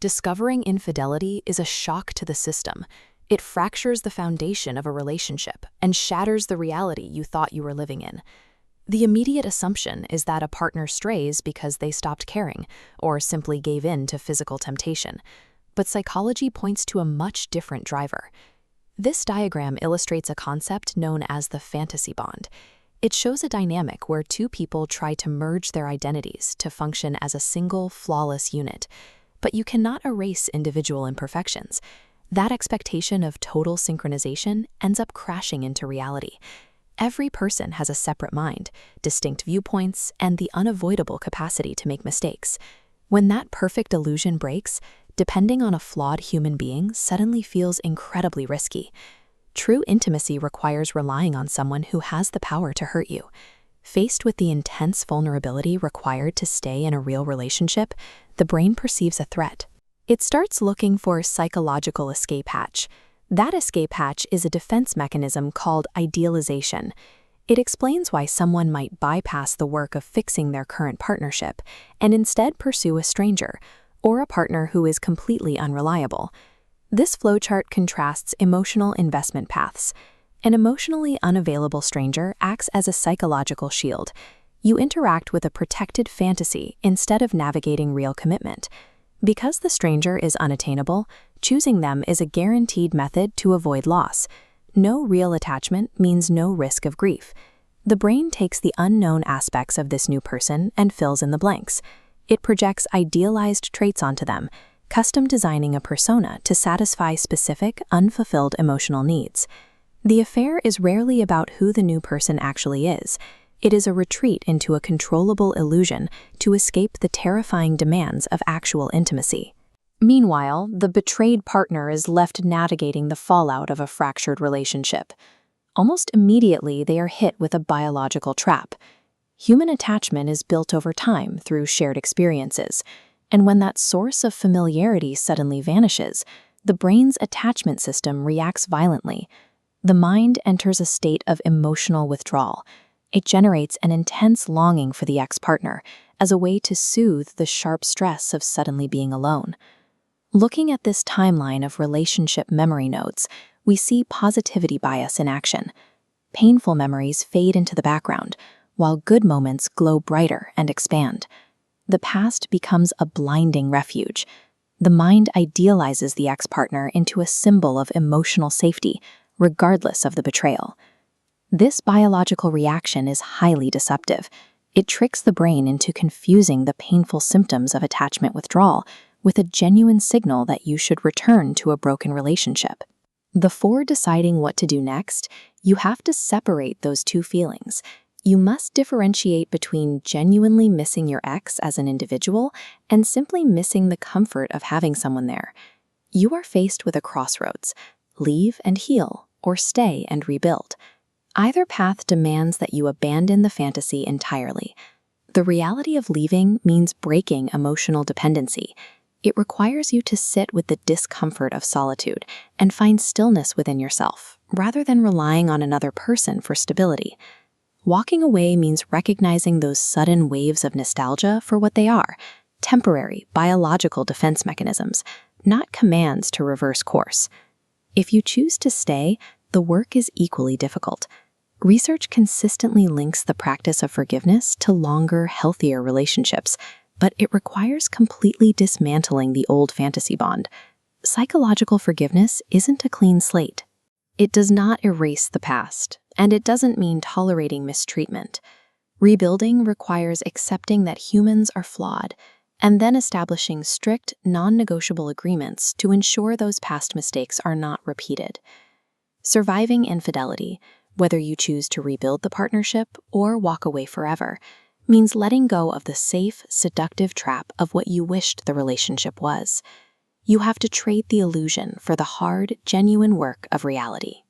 Discovering infidelity is a shock to the system. It fractures the foundation of a relationship and shatters the reality you thought you were living in. The immediate assumption is that a partner strays because they stopped caring or simply gave in to physical temptation. But psychology points to a much different driver. This diagram illustrates a concept known as the fantasy bond. It shows a dynamic where two people try to merge their identities to function as a single, flawless unit. But you cannot erase individual imperfections. That expectation of total synchronization ends up crashing into reality. Every person has a separate mind, distinct viewpoints, and the unavoidable capacity to make mistakes. When that perfect illusion breaks, depending on a flawed human being suddenly feels incredibly risky. True intimacy requires relying on someone who has the power to hurt you. Faced with the intense vulnerability required to stay in a real relationship, the brain perceives a threat. It starts looking for a psychological escape hatch. That escape hatch is a defense mechanism called idealization. It explains why someone might bypass the work of fixing their current partnership and instead pursue a stranger or a partner who is completely unreliable. This flowchart contrasts emotional investment paths. An emotionally unavailable stranger acts as a psychological shield. You interact with a protected fantasy instead of navigating real commitment. Because the stranger is unattainable, choosing them is a guaranteed method to avoid loss. No real attachment means no risk of grief. The brain takes the unknown aspects of this new person and fills in the blanks. It projects idealized traits onto them, custom designing a persona to satisfy specific, unfulfilled emotional needs. The affair is rarely about who the new person actually is. It is a retreat into a controllable illusion to escape the terrifying demands of actual intimacy. Meanwhile, the betrayed partner is left navigating the fallout of a fractured relationship. Almost immediately, they are hit with a biological trap. Human attachment is built over time through shared experiences, and when that source of familiarity suddenly vanishes, the brain's attachment system reacts violently. The mind enters a state of emotional withdrawal. It generates an intense longing for the ex-partner as a way to soothe the sharp stress of suddenly being alone. Looking at this timeline of relationship memory nodes, we see positivity bias in action. Painful memories fade into the background, while good moments glow brighter and expand. The past becomes a blinding refuge. The mind idealizes the ex-partner into a symbol of emotional safety, regardless of the betrayal. This biological reaction is highly deceptive. It tricks the brain into confusing the painful symptoms of attachment withdrawal with a genuine signal that you should return to a broken relationship. Before deciding what to do next, you have to separate those two feelings. You must differentiate between genuinely missing your ex as an individual and simply missing the comfort of having someone there. You are faced with a crossroads: leave and heal, or stay and rebuild. Either path demands that you abandon the fantasy entirely. The reality of leaving means breaking emotional dependency. It requires you to sit with the discomfort of solitude and find stillness within yourself, rather than relying on another person for stability. Walking away means recognizing those sudden waves of nostalgia for what they are: temporary, biological defense mechanisms, not commands to reverse course. If you choose to stay, the work is equally difficult. Research consistently links the practice of forgiveness to longer, healthier relationships, but it requires completely dismantling the old fantasy bond. Psychological forgiveness isn't a clean slate. It does not erase the past, and it doesn't mean tolerating mistreatment. Rebuilding requires accepting that humans are flawed, and then establishing strict, non-negotiable agreements to ensure those past mistakes are not repeated. Surviving infidelity, whether you choose to rebuild the partnership or walk away forever, means letting go of the safe, seductive trap of what you wished the relationship was. You have to trade the illusion for the hard, genuine work of reality.